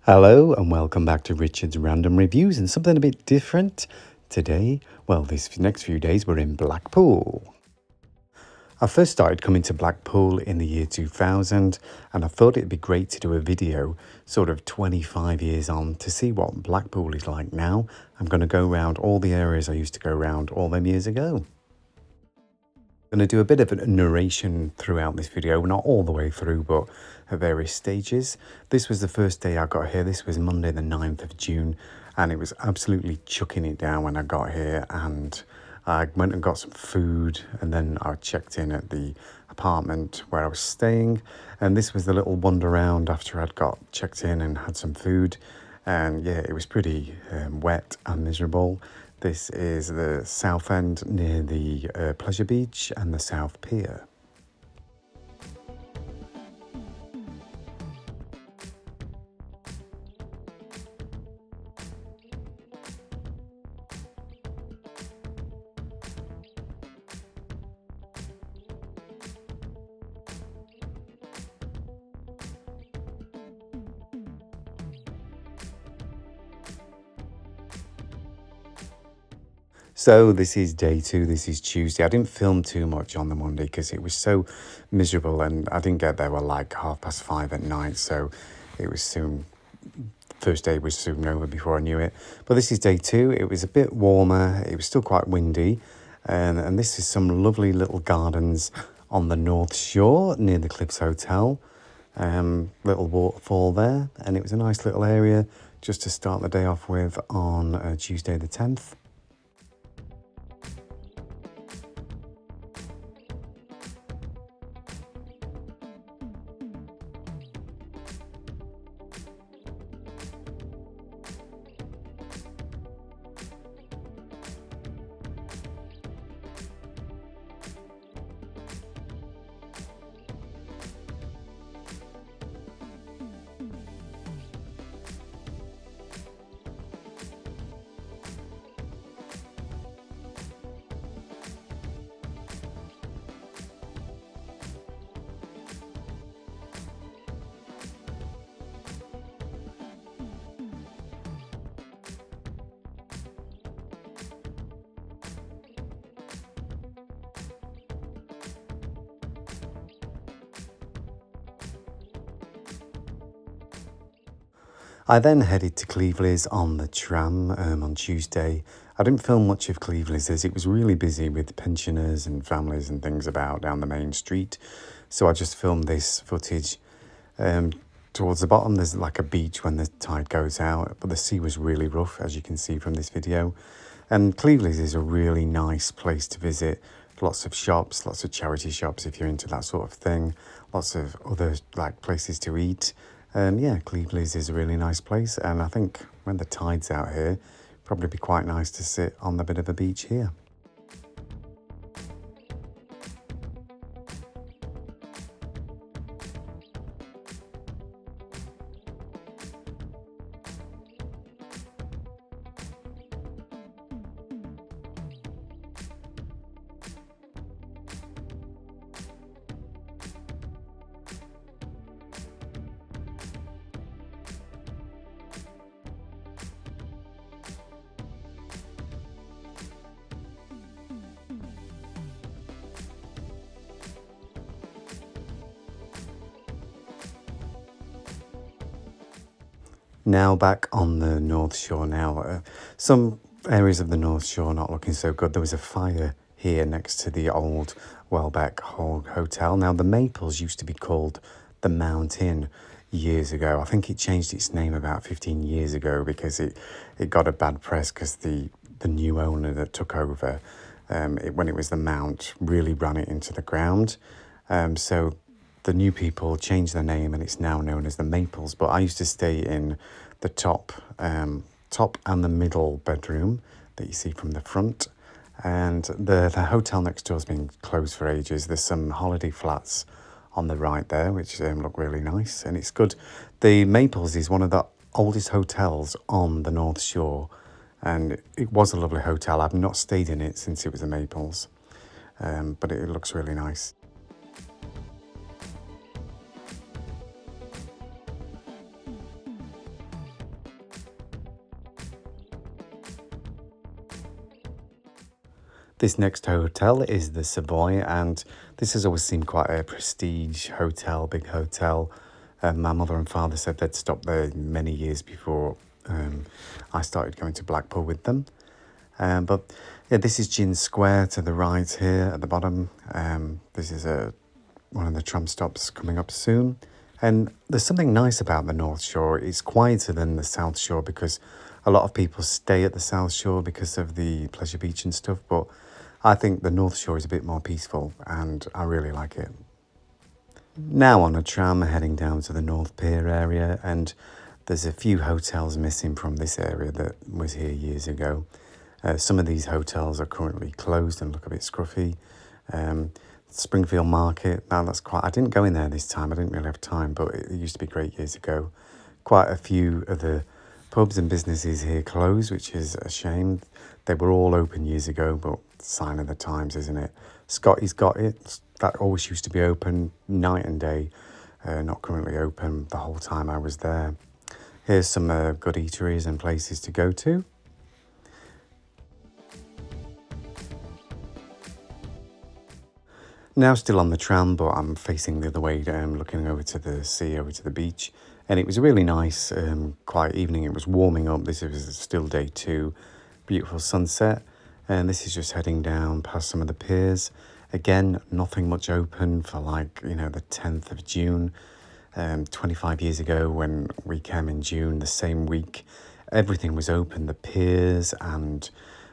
Hello and welcome back to Richard's Random Reviews and something a bit different today. Well, this next few days we're in Blackpool. I first started coming to Blackpool in the year 2000 and I thought it'd be great to do a video sort of 25 years on to see what Blackpool is like now. I'm going to go around all the areas I used to go around all them years ago. I'm going to do a bit of a narration throughout this video, not all the way through, but at various stages. This was the first day I got here. This was Monday the 9th of June, and it was absolutely chucking it down when I got here, and I went and got some food, and then I checked in at the apartment where I was staying, and this was the little wander around after I'd got checked in and had some food, and yeah, it was pretty wet and miserable. This is the south end near the Pleasure Beach and the South Pier. So this is day two, this is Tuesday. I didn't film too much on the Monday because it was so miserable and I didn't get there till like 5:30 at night. So it was soon, first day was soon over before I knew it. But this is day two. It was a bit warmer. It was still quite windy. And this is some lovely little gardens on the North Shore near the Cliffs Hotel. Little waterfall there. And it was a nice little area just to start the day off with on Tuesday the 10th. I then headed to Cleveleys on the tram on Tuesday. I didn't film much of Cleveleys as it was really busy with pensioners and families and things about down the main street. So I just filmed this footage. Towards the bottom there's like a beach when the tide goes out, but the sea was really rough as you can see from this video. And Cleveleys is a really nice place to visit. Lots of shops, lots of charity shops if you're into that sort of thing. Lots of other like places to eat. Yeah, Cleveleys is a really nice place, and I think when the tide's out here, probably be quite nice to sit on the bit of a beach here. Now back on the North Shore now. Some areas of the North Shore not looking so good. There was a fire here next to the old Welbeck Hotel. Now the Maples used to be called the Mount Inn years ago. I think it changed its name about 15 years ago because it got a bad press because the new owner that took over, when it was the Mount, really ran it into the ground. So the new people changed their name and it's now known as the Maples. But I used to stay in the top and the middle bedroom that you see from the front. And the hotel next door has been closed for ages. There's some holiday flats on the right there, which look really nice. And it's good. The Maples is one of the oldest hotels on the North Shore. And it was a lovely hotel. I've not stayed in it since it was the Maples. But it looks really nice. This next hotel is the Savoy, and this has always seemed quite a prestige hotel, big hotel. My mother and father said they'd stopped there many years before I started going to Blackpool with them. But yeah, this is Gin Square to the right here at the bottom. This is one of the tram stops coming up soon. And there's something nice about the North Shore. It's quieter than the South Shore because a lot of people stay at the South Shore because of the pleasure beach and stuff. But I think the North Shore is a bit more peaceful and I really like it. Now on a tram heading down to the North Pier area, and there's a few hotels missing from this area that was here years ago. Some of these hotels are currently closed and look a bit scruffy. Springfield Market, now that's quite, I didn't go in there this time, I didn't really have time, but it used to be great years ago. Quite a few of the pubs and businesses here closed, which is a shame. They were all open years ago, but sign of the times, isn't it? Scotty's got it, that always used to be open night and day, not currently open the whole time I was there. Here's some good eateries and places to go to. Now still on the tram, but I'm facing the other way, looking over to the sea, over to the beach. And it was a really nice, quiet evening. It was warming up. This was still day 2. Beautiful sunset. And this is just heading down past some of the piers. Again, nothing much open for the 10th of June. 25 years ago when we came in June, the same week, everything was open. The piers and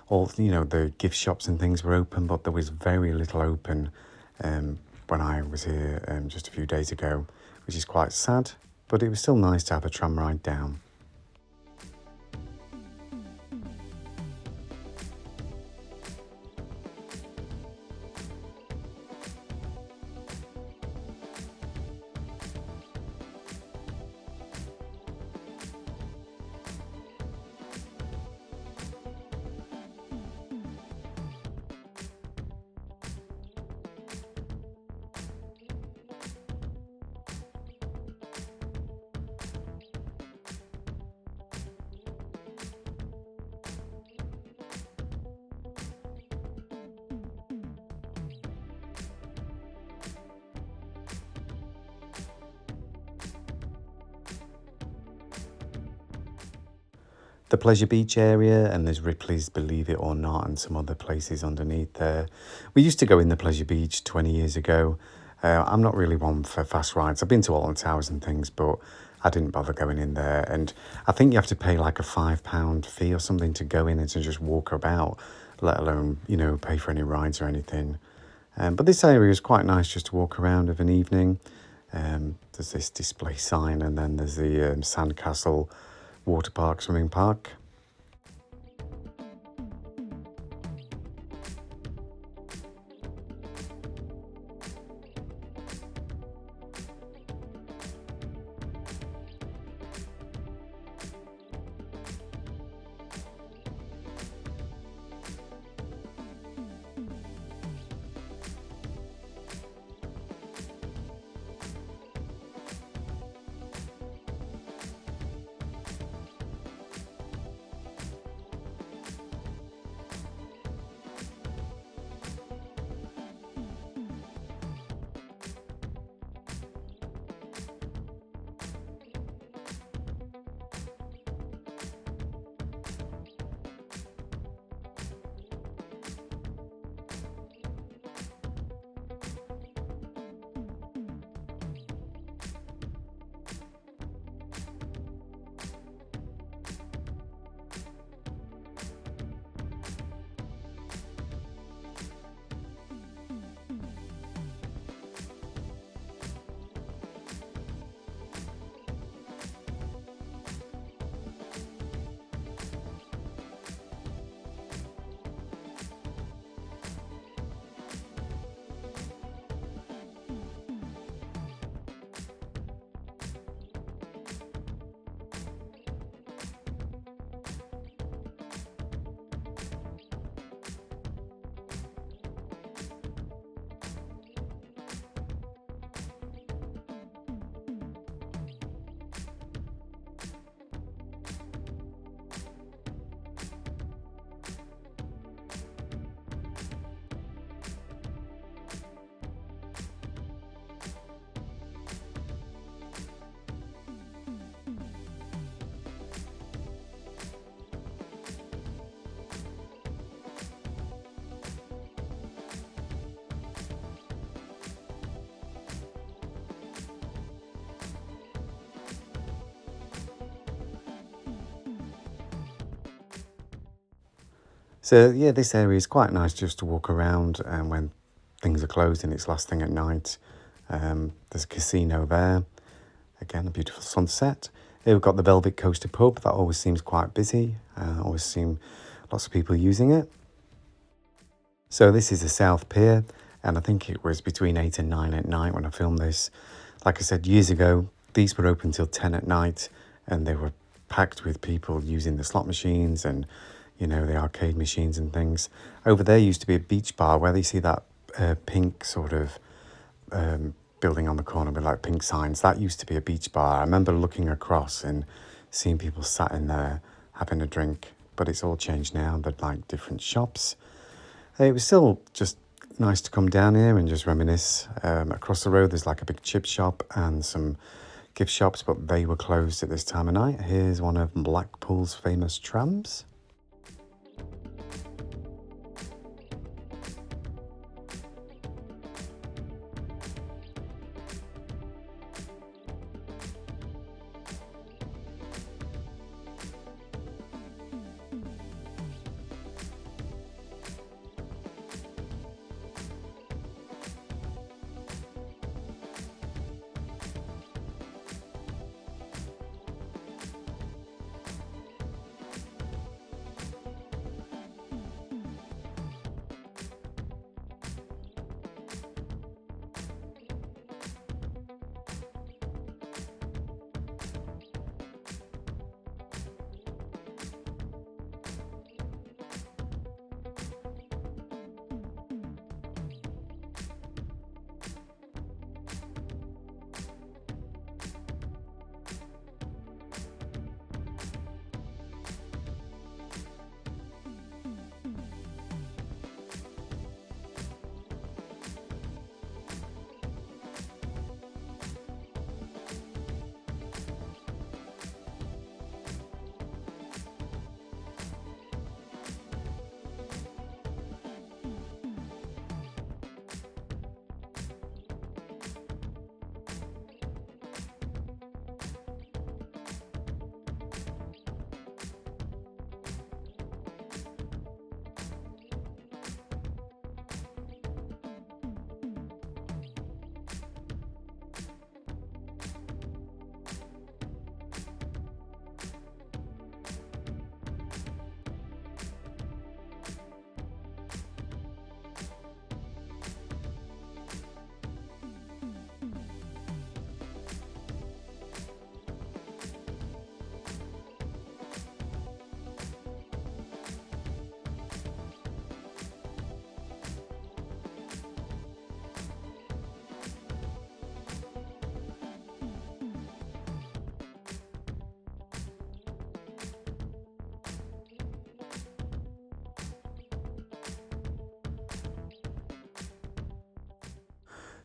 all, the gift shops and things were open, but there was very little open when I was here just a few days ago, which is quite sad, but it was still nice to have a tram ride down. The Pleasure Beach area, and there's Ripley's, believe it or not, and some other places underneath there. We used to go in the Pleasure Beach 20 years ago. I'm not really one for fast rides. I've been to Alton Towers and things, but I didn't bother going in there. And I think you have to pay like a £5 fee or something to go in and to just walk about, let alone, pay for any rides or anything. But this area is quite nice just to walk around of an evening. There's this display sign, and then there's the Sandcastle water park, swimming park. So yeah, this area is quite nice just to walk around, and when things are closed and it's last thing at night. There's a casino there. Again, a beautiful sunset. Here we've got the Velvet Coaster pub. That always seems quite busy. Always seem lots of people using it. So this is the South Pier, and I think it was between 8 and 9 at night when I filmed this. Like I said, years ago, these were open till 10 at night, and they were packed with people using the slot machines and, you know, the arcade machines and things. Over there used to be a beach bar where you see that pink sort of building on the corner with like pink signs. That used to be a beach bar. I remember looking across and seeing people sat in there having a drink, but it's all changed now. They're like different shops. It was still just nice to come down here and just reminisce. Across the road there's like a big chip shop and some gift shops, but they were closed at this time of night. Here's one of Blackpool's famous trams.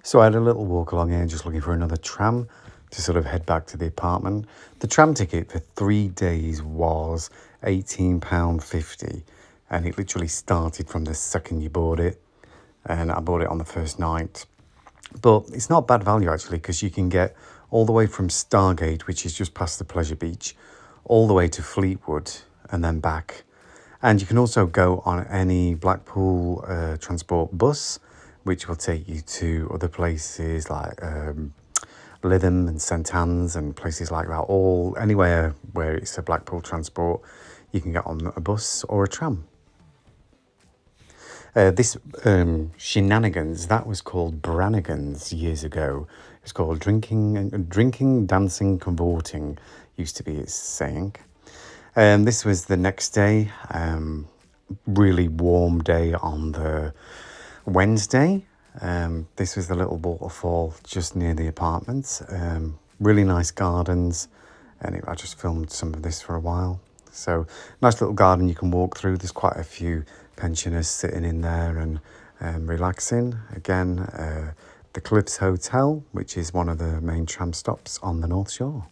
So I had a little walk along here just looking for another tram to sort of head back to the apartment. The tram ticket for 3 days was £18.50, and it literally started from the second you bought it, and I bought it on the first night. But it's not bad value actually, because you can get all the way from Stargate, which is just past the Pleasure Beach, all the way to Fleetwood and then back. And you can also go on any Blackpool transport bus, which will take you to other places like Lytham and St Anne's and places like that. All anywhere where it's a Blackpool transport, you can get on a bus or a tram. This shenanigans, that was called Brannigan's years ago. It's called drinking, dancing, cavorting, used to be its saying. This was the next day, really warm day on the Wednesday. This was the little waterfall just near the apartments. Really nice gardens, and I just filmed some of this for a while. So nice little garden you can walk through. There's quite a few pensioners sitting in there and relaxing. Again, the Cliffs Hotel, which is one of the main tram stops on the Northshore.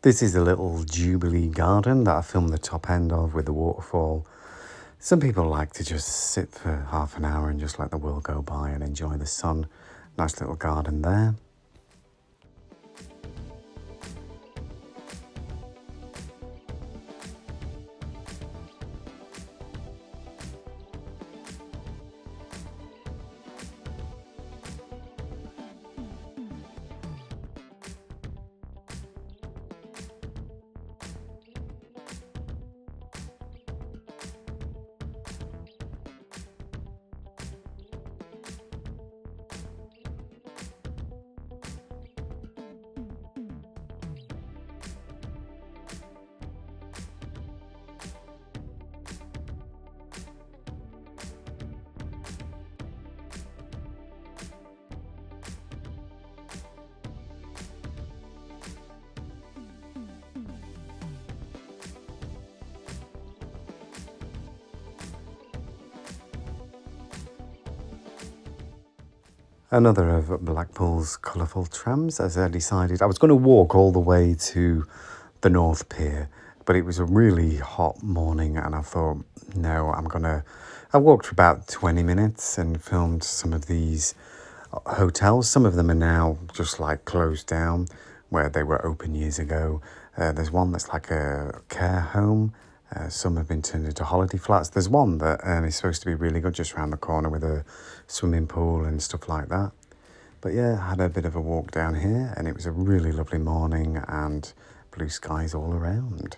This is a little Jubilee garden that I filmed the top end of with the waterfall. Some people like to just sit for half an hour and just let the world go by and enjoy the sun. Nice little garden there. Another of Blackpool's colourful trams, as I decided. I was going to walk all the way to the North Pier, but it was a really hot morning and I thought, no, I walked for about 20 minutes and filmed some of these hotels. Some of them are now just like closed down where they were open years ago. There's one that's like a care home. Some have been turned into holiday flats. There's one that is supposed to be really good just around the corner with a swimming pool and stuff like that. But yeah, I had a bit of a walk down here and it was a really lovely morning and blue skies all around.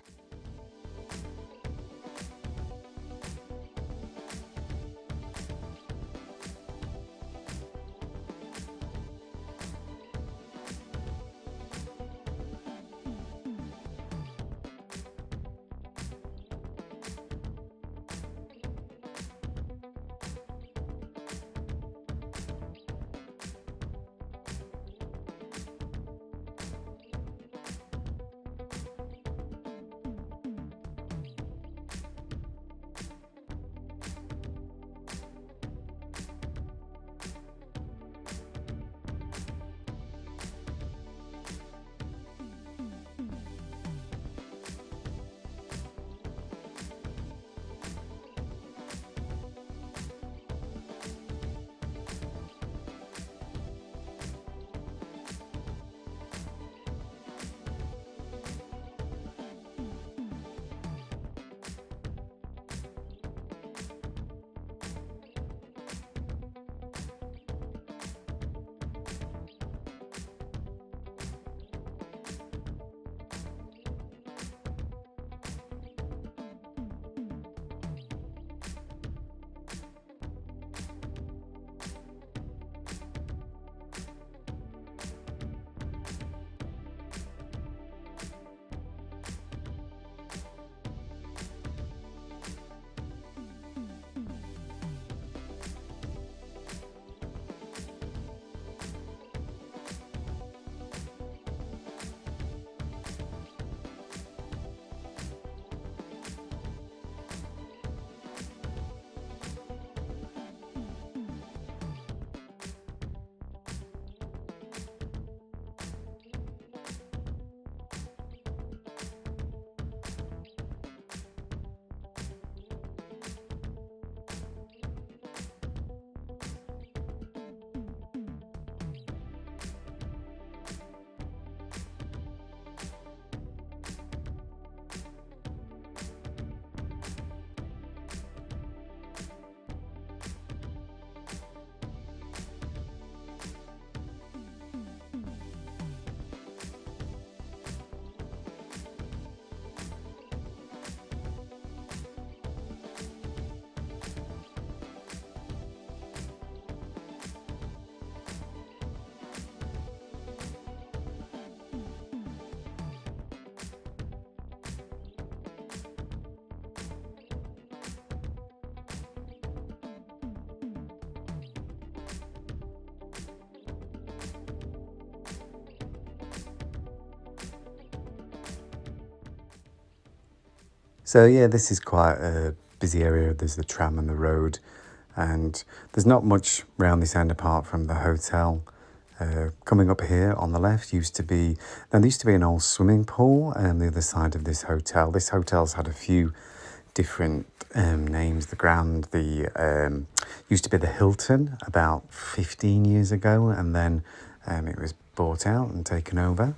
So yeah, this is quite a busy area. There's the tram and the road, and there's not much round this end apart from the hotel. Coming up here on the left there used to be an old swimming pool on the other side of this hotel. This hotel's had a few different names. The used to be the Hilton about 15 years ago, and then it was bought out and taken over.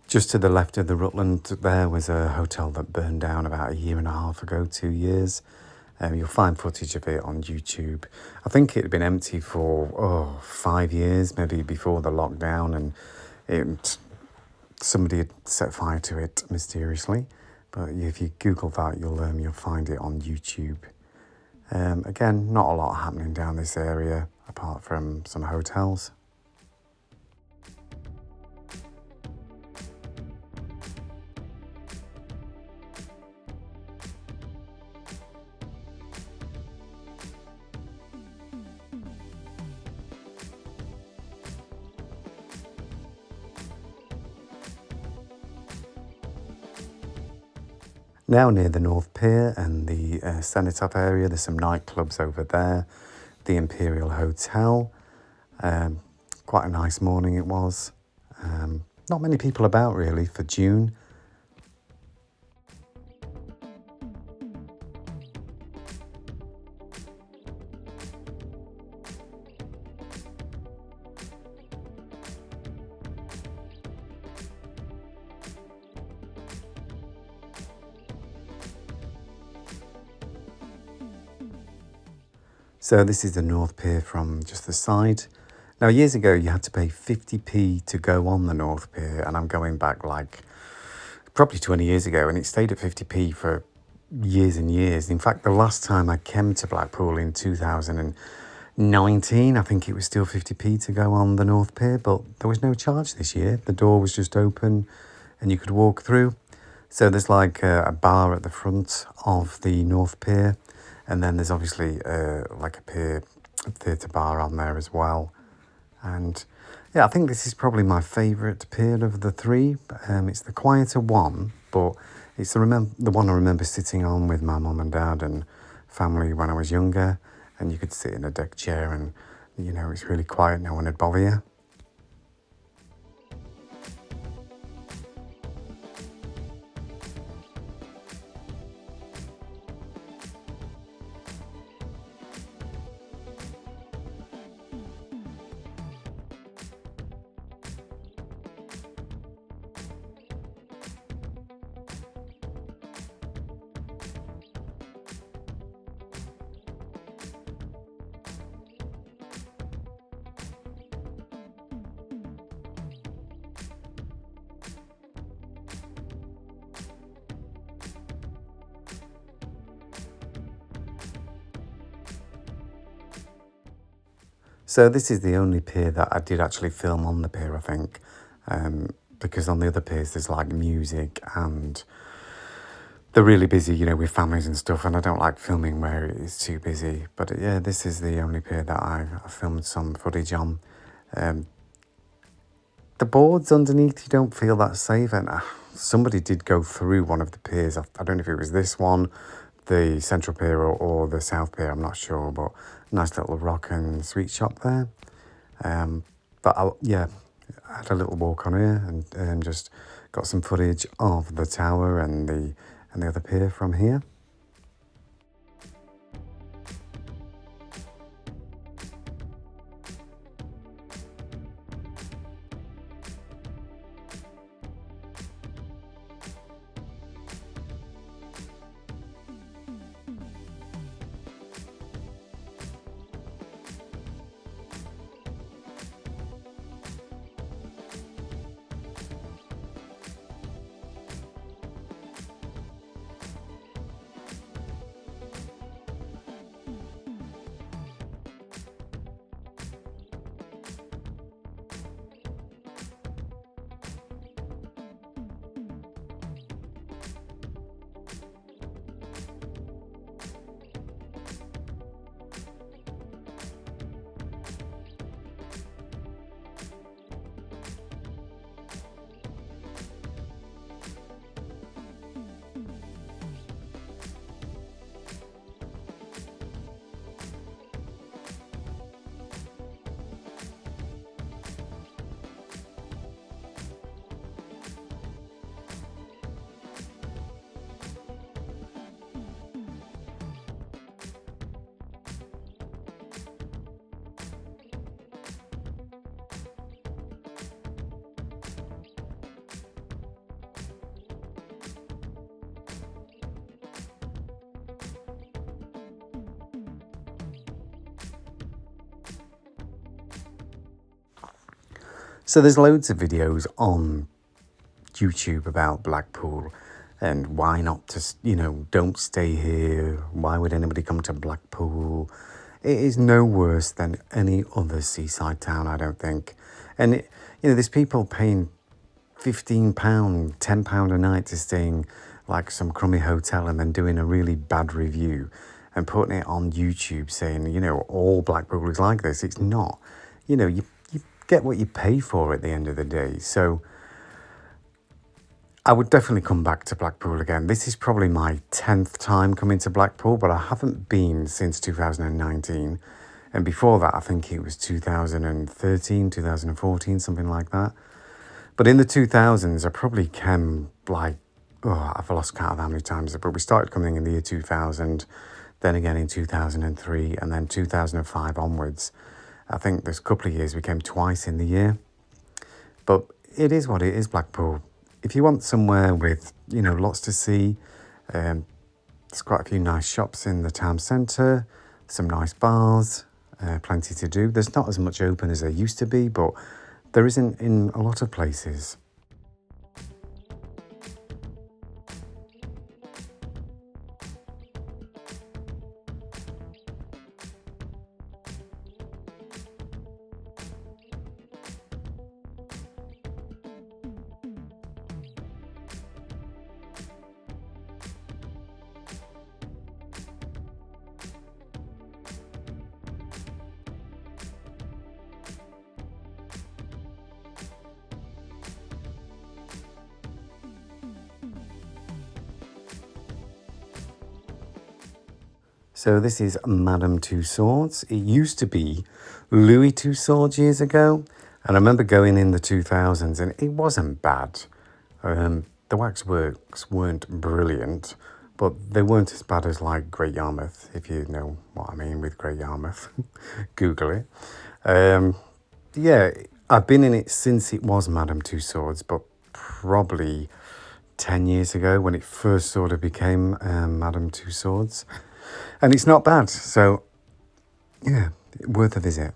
Just to the left of the Rutland there was a hotel that burned down about a year and a half ago, 2 years. You'll find footage of it on YouTube. I think it had been empty for 5 years, maybe before the lockdown, and somebody had set fire to it mysteriously. But if you Google that, you'll find it on YouTube. Again, not a lot happening down this area apart from some hotels. Now near the North Pier and the Cenotaph area, there's some nightclubs over there. The Imperial Hotel, quite a nice morning it was. Not many people about really for June. So this is the North Pier from just the side. Now years ago you had to pay 50p to go on the North Pier, and I'm going back like probably 20 years ago, and it stayed at 50p for years and years. In fact, the last time I came to Blackpool in 2019, I think it was still 50p to go on the North Pier, but there was no charge this year. The door was just open and you could walk through. So there's like a bar at the front of the North Pier, and then there's obviously like a pier theatre bar on there as well. And yeah, I think this is probably my favourite pier of the three. It's the quieter one, but it's the one I remember sitting on with my mum and dad and family when I was younger. And you could sit in a deck chair and, you know, it's really quiet, no one would bother you. So this is the only pier that I did actually film on the pier, I think, because on the other piers there's like music and they're really busy, you know, with families and stuff, and I don't like filming where it is too busy. But yeah, this is the only pier that I filmed some footage on. the boards underneath, you don't feel that safe. And somebody did go through one of the piers. I don't know if it was this one, the Central Pier, or the South Pier, I'm not sure, but nice little rock and sweet shop there. But yeah, I had a little walk on here and just got some footage of the tower and the other pier from here. So there's loads of videos on YouTube about Blackpool and why not just, don't stay here. Why would anybody come to Blackpool? It is no worse than any other seaside town, I don't think. And, there's people paying £15, £10 a night to stay in like some crummy hotel and then doing a really bad review and putting it on YouTube saying, all Blackpool is like this. It's not. You get what you pay for at the end of the day. So I would definitely come back to Blackpool again. This is probably my 10th time coming to Blackpool, but I haven't been since 2019. And before that, I think it was 2013, 2014, something like that. But in the 2000s, I probably came I've lost count of how many times, but we started coming in the year 2000, then again in 2003, and then 2005 onwards. I think there's a couple of years we came twice in the year. But it is what it is, Blackpool. If you want somewhere with, lots to see, there's quite a few nice shops in the town centre, some nice bars, plenty to do. There's not as much open as there used to be, but there isn't in a lot of places. So this is Madame Two Swords. It used to be Louis Two Swords years ago. And I remember going in the 2000s and it wasn't bad. The waxworks weren't brilliant, but they weren't as bad as like Great Yarmouth, if you know what I mean with Great Yarmouth. Google it. Yeah, I've been in it since it was Madame Two Swords, but probably 10 years ago when it first sort of became Madame Two Swords. And it's not bad, so yeah, worth a visit.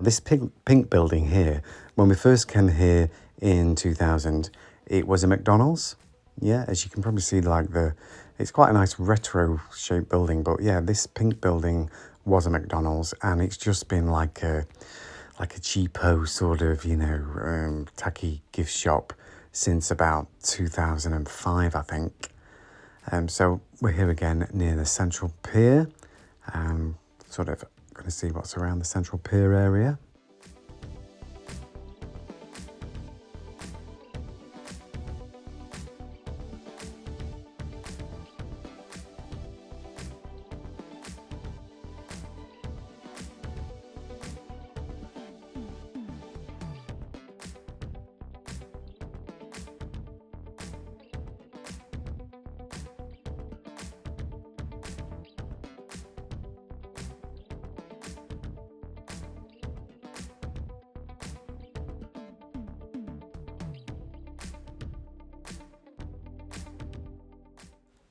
This pink building here, when we first came here in 2000, it was a McDonald's. Yeah, as you can probably see, like it's quite a nice retro shaped building. But yeah, this pink building was a McDonald's, and it's just been like a cheapo sort of, tacky gift shop since about 2005, I think. So we're here again near the Central Pier. Sort of going to see what's around the Central Pier area.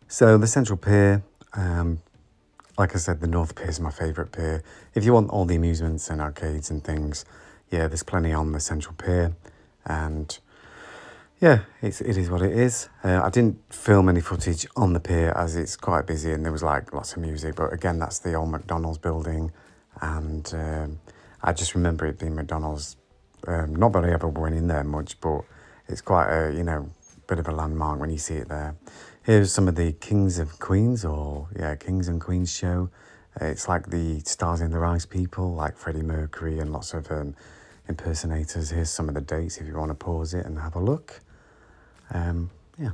So the Central Pier, like I said, the North Pier is my favourite pier. If you want all the amusements and arcades and things, yeah, there's plenty on the Central Pier. And yeah, it is what it is. I didn't film any footage on the pier as it's quite busy and there was like lots of music. But again, that's the old McDonald's building. And I just remember it being McDonald's. Not that I ever went in there much, but it's quite a, bit of a landmark when you see it there. Here's some of the Kings and Queens show. It's like the Stars in Their Eyes people, like Freddie Mercury and lots of impersonators. Here's some of the dates if you want to pause it and have a look. Yeah.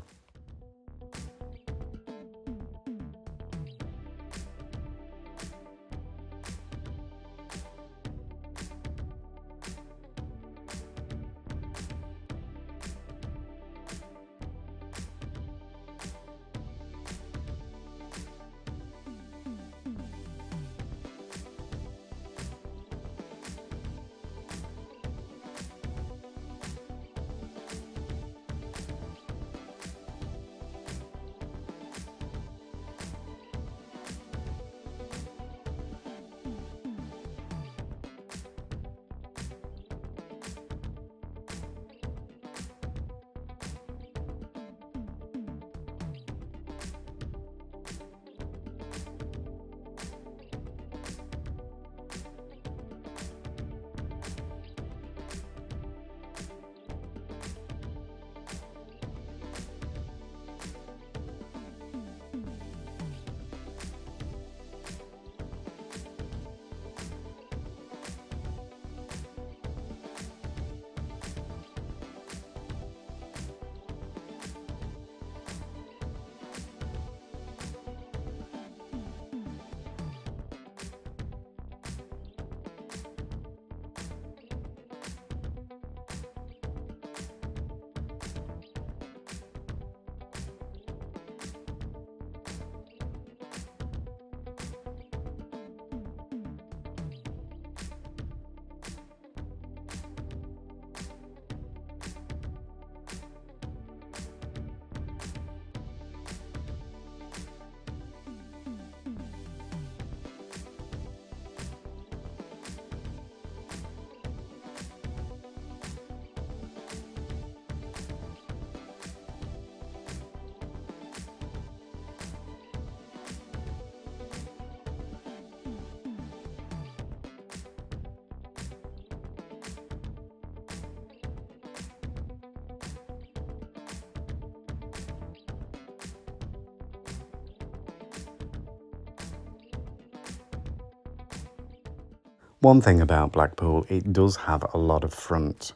One thing about Blackpool, it does have a lot of front.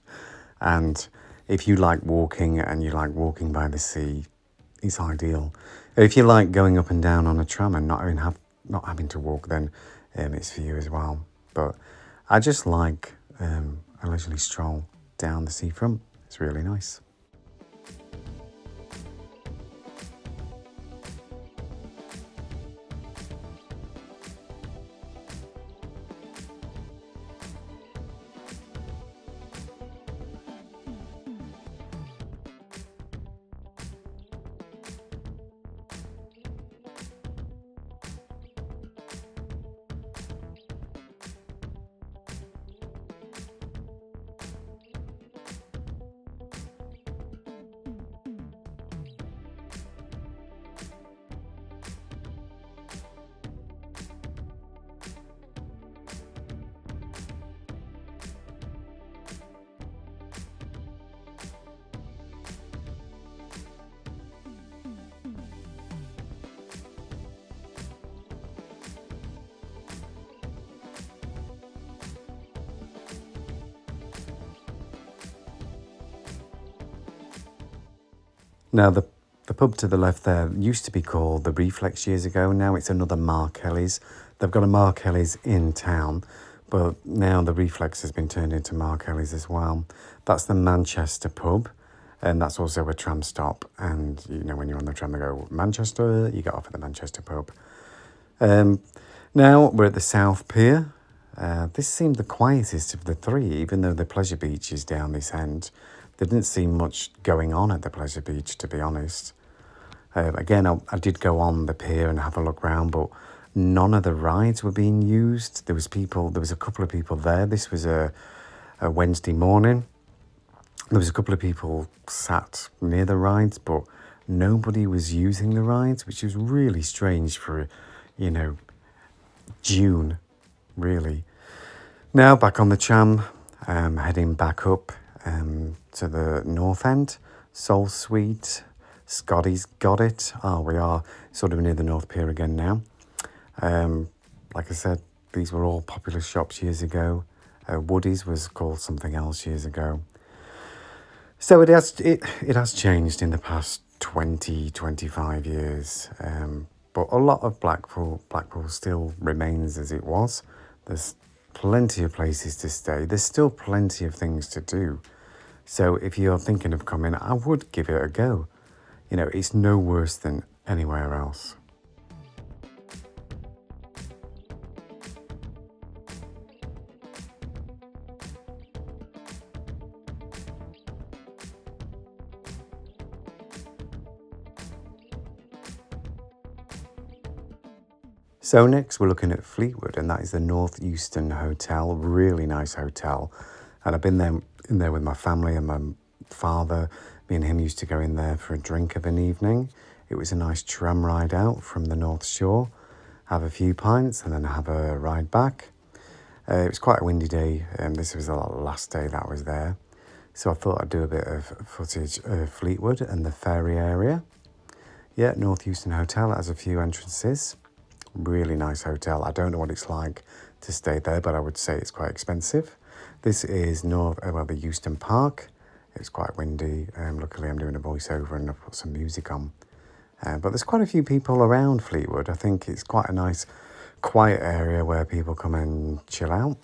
And if you like walking and you like walking by the sea, it's ideal. If you like going up and down on a tram and not having to walk, then it's for you as well. But I just like a leisurely stroll down the seafront. It's really nice. Now, the pub to the left there used to be called the Reflex years ago. Now it's another Mark Kelly's. They've got a Mark Kelly's in town, but now the Reflex has been turned into Mark Kelly's as well. That's the Manchester pub, and that's also a tram stop. And, you know, when you're on the tram, they go, Manchester, you get off at the Manchester pub. Now we're at the South Pier. This seemed the quietest of the three, even though the pleasure beach is down this end. There didn't seem much going on at the pleasure beach, to be honest. Again, I did go on the pier and have a look around, but none of the rides were being used. There was a couple of people there. This was a Wednesday morning. There was a couple of people sat near the rides, but nobody was using the rides, which was really strange for, you know, June, really. Now back on the tram, heading back up to the north end. Soul Sweet, Scotty's Got It. Oh, we are sort of near the North Pier again now. Like I said, these were all popular shops years ago. Woody's was called something else years ago. So it has changed in the past 20, 25 years. But a lot of Blackpool still remains as it was. There's plenty of places to stay. There's still plenty of things to do. So if you're thinking of coming, I would give it a go. You know, it's no worse than anywhere else. So next we're looking at Fleetwood, and that is the North Euston Hotel. Really nice hotel. And I've been in there with my family and my father. Me and him used to go in there for a drink of an evening. It was a nice tram ride out from the Northshore. Have a few pints and then have a ride back. It was quite a windy day, and this was the last day that I was there. So I thought I'd do a bit of footage of Fleetwood and the ferry area. Yeah, North Euston Hotel has a few entrances. Really nice hotel. I don't know what it's like to stay there, but I would say it's quite expensive. This is the Euston Park. It's quite windy. Luckily, I'm doing a voiceover and I've put some music on. But there's quite a few people around Fleetwood. I think it's quite a nice, quiet area where people come and chill out.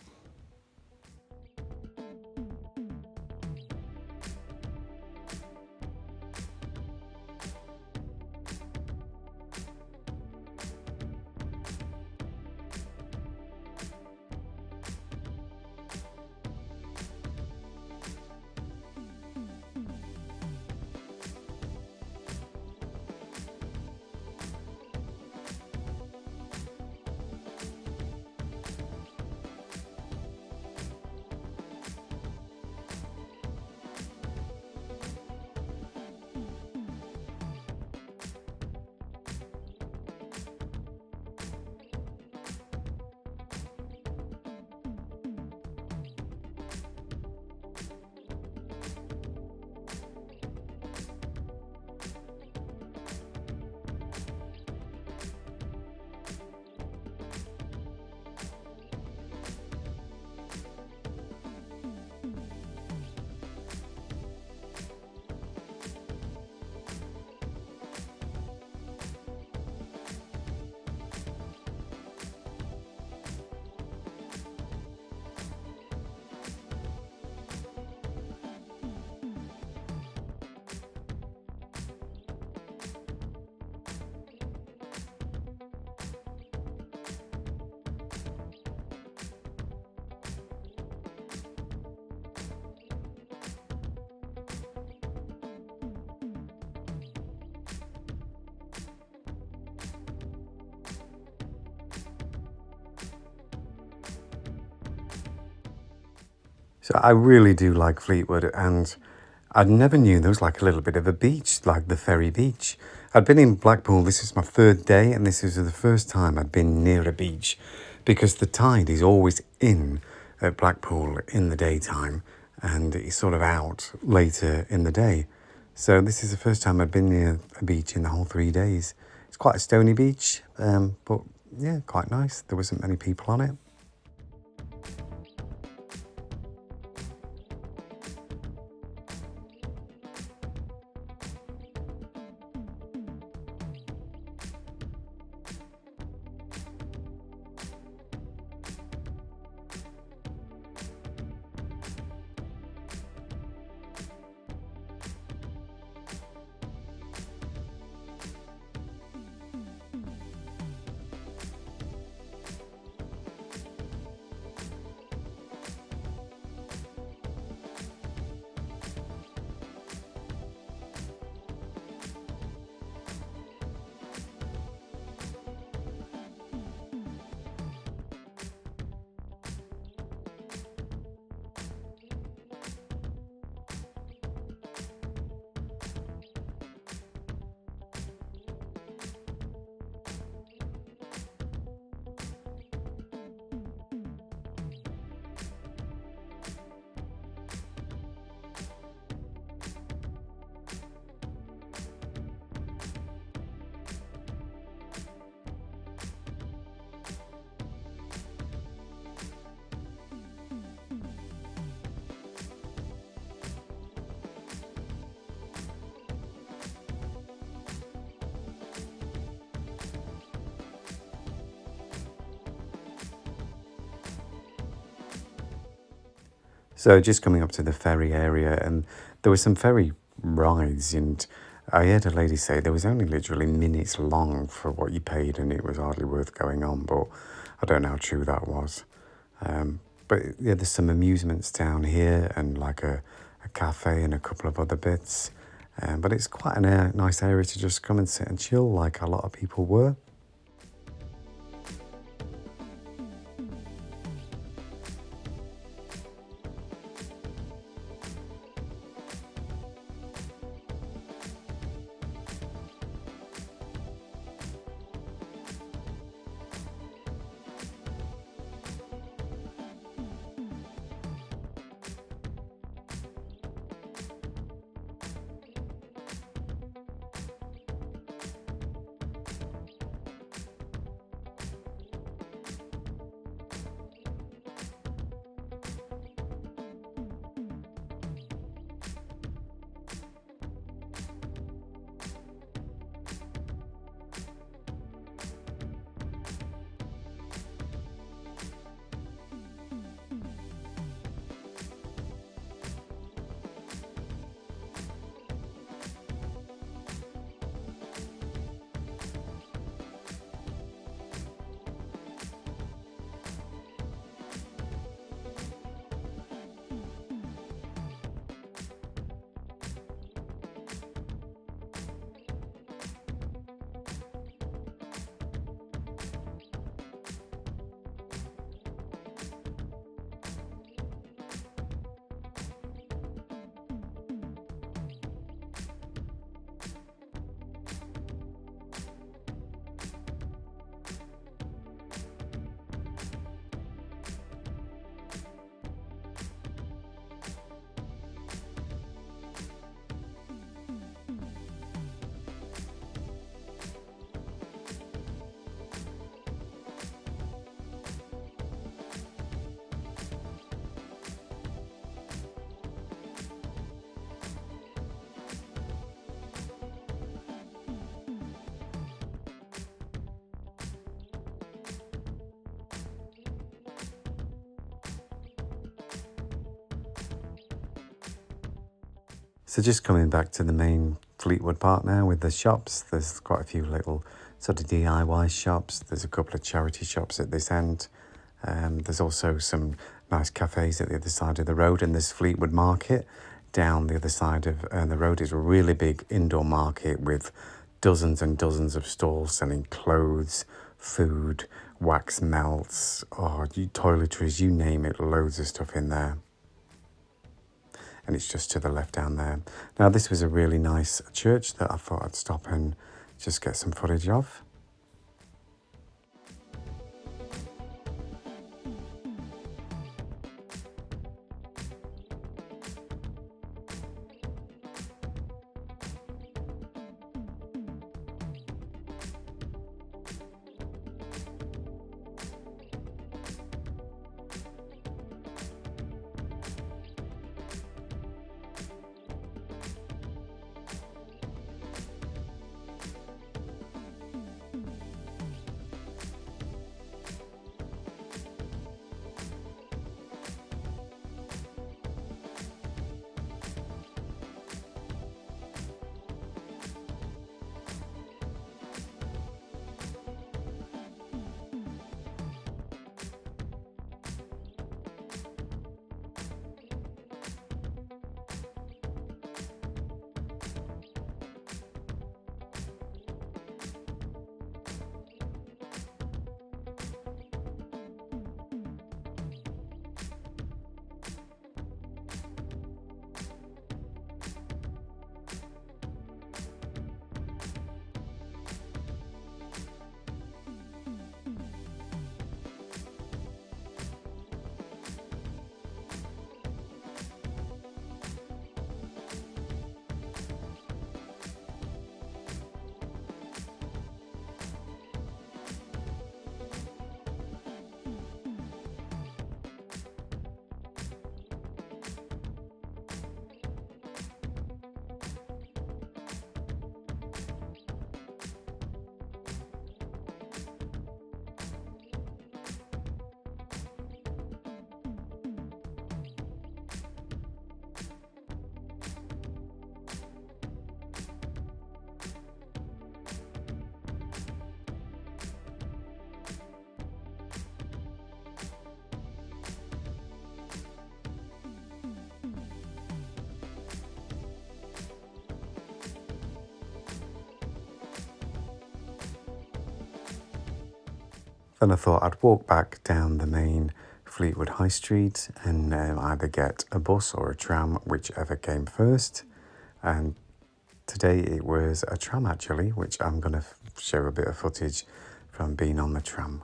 So I really do like Fleetwood, and I never knew there was like a little bit of a beach, like the Ferry Beach. I'd been in Blackpool, this is my third day, and this is the first time I'd been near a beach, because the tide is always in at Blackpool in the daytime, and it's sort of out later in the day. So this is the first time I'd been near a beach in the whole 3 days. It's quite a stony beach, but yeah, quite nice. There wasn't many people on it. So just coming up to the ferry area, and there were some ferry rides, and I heard a lady say there was only literally minutes long for what you paid, and it was hardly worth going on. But I don't know how true that was. But yeah, there's some amusements down here, and like a cafe and a couple of other bits. But it's quite a nice area to just come and sit and chill, like a lot of people were. So just coming back to the main Fleetwood Park now with the shops, there's quite a few little sort of DIY shops. There's a couple of charity shops at this end. There's also some nice cafes at the other side of the road, and there's Fleetwood Market down the other side of the road. Is a really big indoor market with dozens and dozens of stalls selling clothes, food, wax melts, toiletries, you name it, loads of stuff in there. And it's just to the left down there. Now, this was a really nice church that I thought I'd stop and just get some footage of. Then I thought I'd walk back down the main Fleetwood High Street and either get a bus or a tram, whichever came first. And today it was a tram actually, which I'm going to show a bit of footage from being on the tram.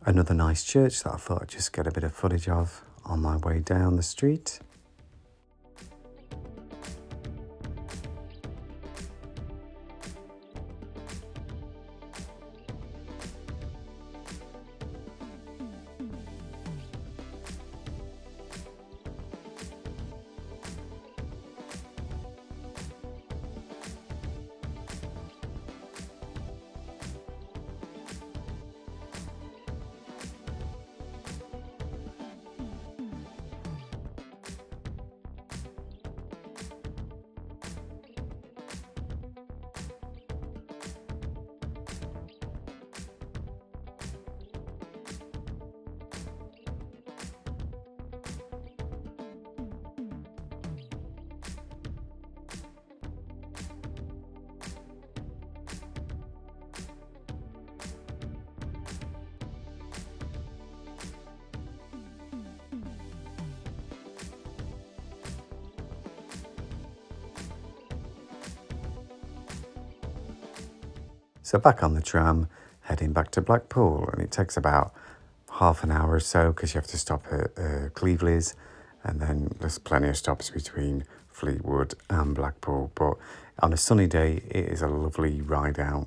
Another nice church that I thought I'd just get a bit of footage of on my way down the street. So back on the tram, heading back to Blackpool, and it takes about half an hour or so because you have to stop at Cleveleys, and then there's plenty of stops between Fleetwood and Blackpool. But on a sunny day, it is a lovely ride out.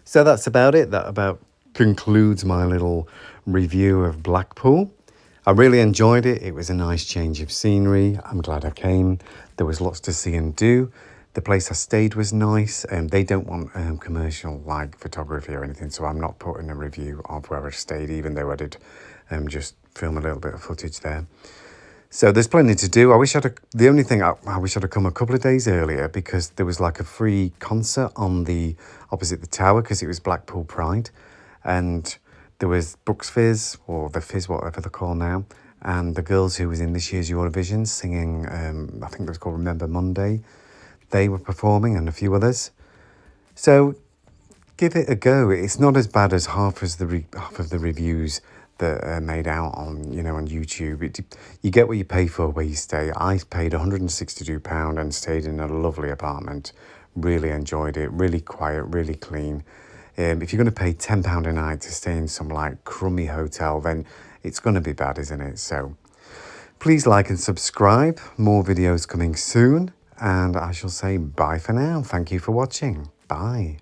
So that's about it. That about concludes my little review of Blackpool. I really enjoyed it. It was a nice change of scenery. I'm glad I came. There was lots to see and do. The place I stayed was nice, and they don't want commercial like photography or anything, so I'm not putting a review of where I stayed, even though I did just film a little bit of footage there. So there's plenty to do. The only thing I wish I'd have come a couple of days earlier, because there was like a free concert on the opposite the tower because it was Blackpool Pride, and there was Bucks Fizz, or the Fizz, whatever they're called now, and the girls who was in this year's Eurovision singing, I think it was called Remember Monday. They were performing, and a few others. So give it a go. It's not as bad as half of the reviews that are made out on on YouTube. You get what you pay for where you stay. I paid £162 and stayed in a lovely apartment. Really enjoyed it. Really quiet, really clean. If you're going to pay £10 a night to stay in some like crummy hotel, then it's going to be bad, isn't it? So please like and subscribe. More videos coming soon. And I shall say bye for now. Thank you for watching. Bye.